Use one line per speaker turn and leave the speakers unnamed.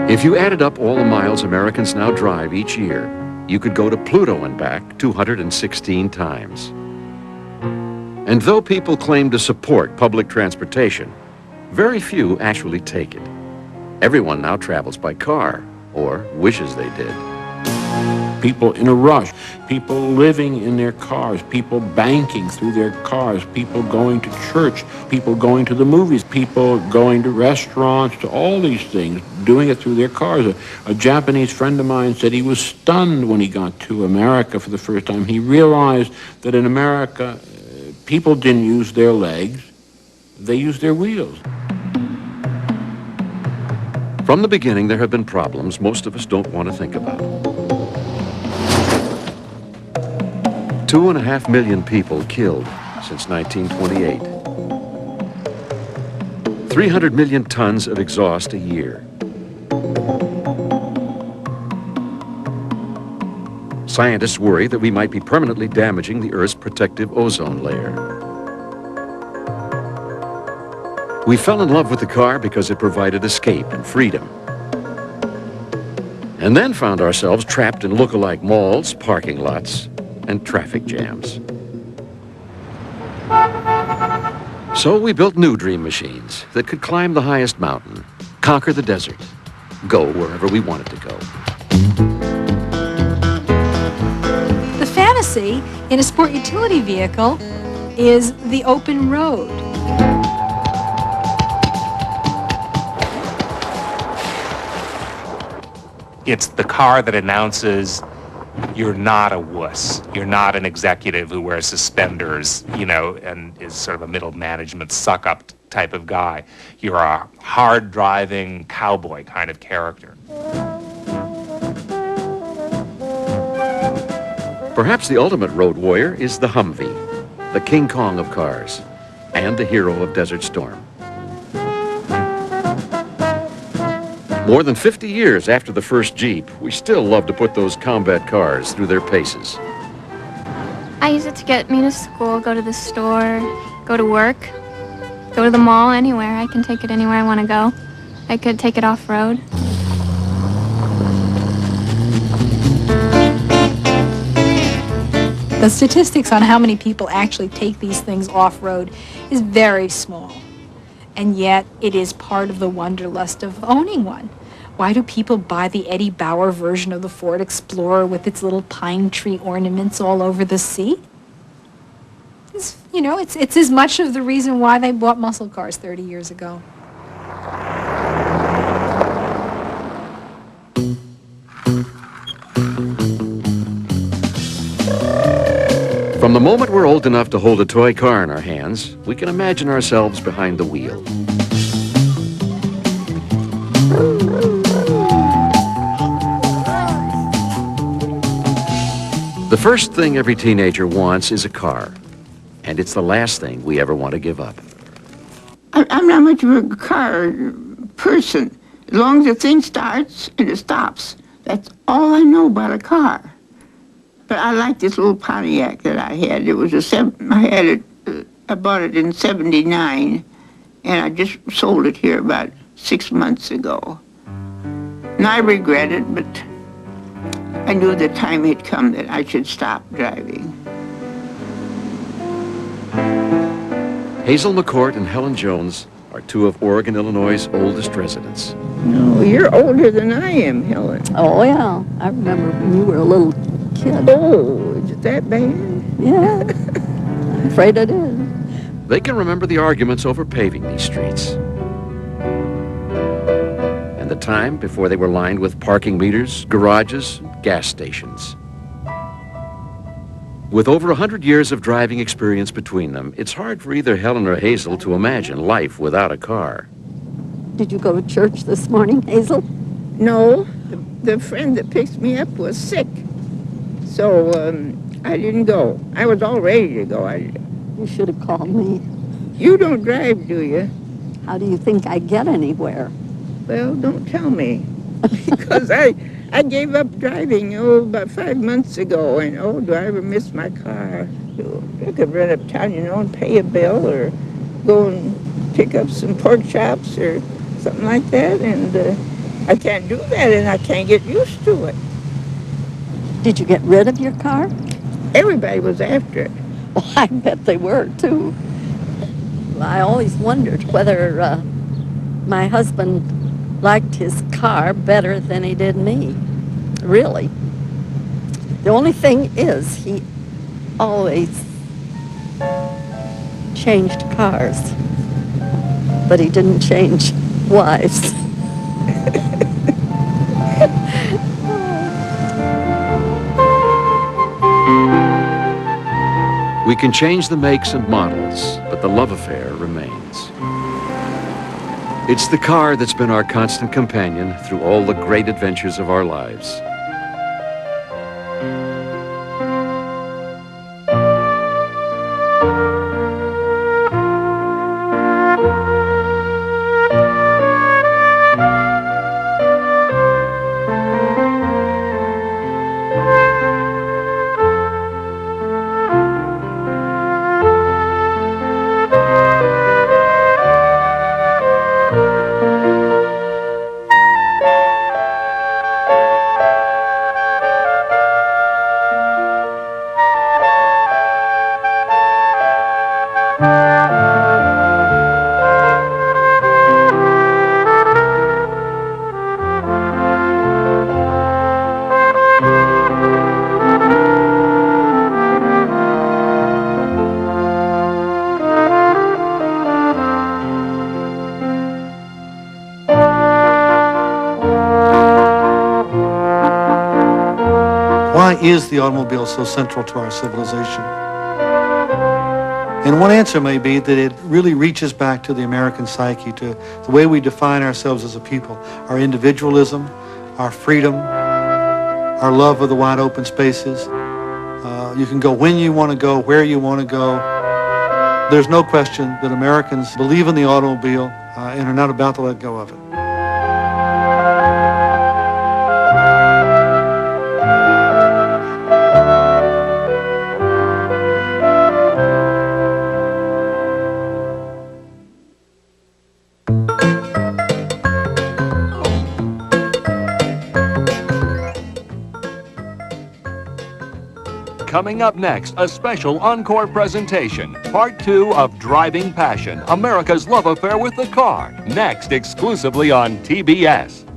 If you added up all the miles Americans now drive each year, you could go to Pluto and back 216 times. And though people claim to support public transportation, very few actually take it. Everyone now travels by car, or wishes they did.
People in a rush, people living in their cars, people banking through their cars, people going to church, people going to the movies, people going to restaurants, to all these things, doing it through their cars. A Japanese friend of mine said he was stunned when he got to America for the first time. He realized that in America, people didn't use their legs, they used their wheels.
From the beginning, there have been problems most of us don't want to think about. 2.5 million people killed since 1928. 300 million tons of exhaust a year. Scientists worry that we might be permanently damaging the Earth's protective ozone layer. We fell in love with the car because it provided escape and freedom. And then found ourselves trapped in look-alike malls, parking lots, and traffic jams. So we built new dream machines that could climb the highest mountain, conquer the desert, go wherever we wanted to go.
The fantasy in a sport utility vehicle is the open road.
It's the car that announces you're not a wuss. You're not an executive who wears suspenders, you know, and is sort of a middle management suck-up type of guy. You're a hard-driving cowboy kind of character.
Perhaps the ultimate road warrior is the Humvee, the King Kong of cars, and the hero of Desert Storm. More than 50 years after the first Jeep, we still love to put those combat cars through their paces.
I use it to get me to school, go to the store, go to work, go to the mall, anywhere. I can take it anywhere I want to go. I could take it off-road.
The statistics on how many people actually take these things off-road is very small. And yet, it is part of the wanderlust of owning one. Why do people buy the Eddie Bauer version of the Ford Explorer with its little pine tree ornaments all over the seat? It's as much of the reason why they bought muscle cars 30 years ago.
From the moment we're old enough to hold a toy car in our hands, we can imagine ourselves behind the wheel. The first thing every teenager wants is a car, and it's the last thing we ever want to give up.
I'm not much of a car person. As long as the thing starts and it stops, that's all I know about a car. But I like this little Pontiac that I had. It was I bought it in '79, and I just sold it here about 6 months ago. And I regret it, but I knew the time had come that I should stop driving.
Hazel McCourt and Helen Jones are two of Oregon, Illinois' oldest residents.
No, you're older than I am, Helen.
Oh, yeah. I remember when you were a little kid.
Oh, is it that bad?
Yeah, I'm afraid it is.
They can remember the arguments over paving these streets. And the time before they were lined with parking meters, garages, gas stations. With over 100 years of driving experience between them, it's hard for either Helen or Hazel to imagine life without a car.
Did you go to church this morning, Hazel?
No, the friend that picked me up was sick. So I didn't go. I was all ready to go.
You should have called me.
You don't drive, do you?
How do you think I get anywhere?
Well, don't tell me. Because I gave up driving, about 5 months ago. And, do I ever miss my car? I could run uptown, and pay a bill or go and pick up some pork chops or something like that. And I can't do that, and I can't get used to it.
Did you get rid of your car?
Everybody was after it.
Well, I bet they were, too. I always wondered whether my husband liked his car better than he did me. Really. The only thing is, he always changed cars, but he didn't change wives.
We can change the makes and models, but the love affair remains. It's the car that's been our constant companion through all the great adventures of our lives.
Why is the automobile so central to our civilization? And one answer may be that it really reaches back to the American psyche, to the way we define ourselves as a people, our individualism, our freedom, our love of the wide open spaces. You can go when you want to go, where you want to go. There's no question that Americans believe in the automobile and are not about to let go of it.
Coming up next, a special encore presentation, part 2 of Driving Passion, America's love affair with the car. Next, exclusively on TBS.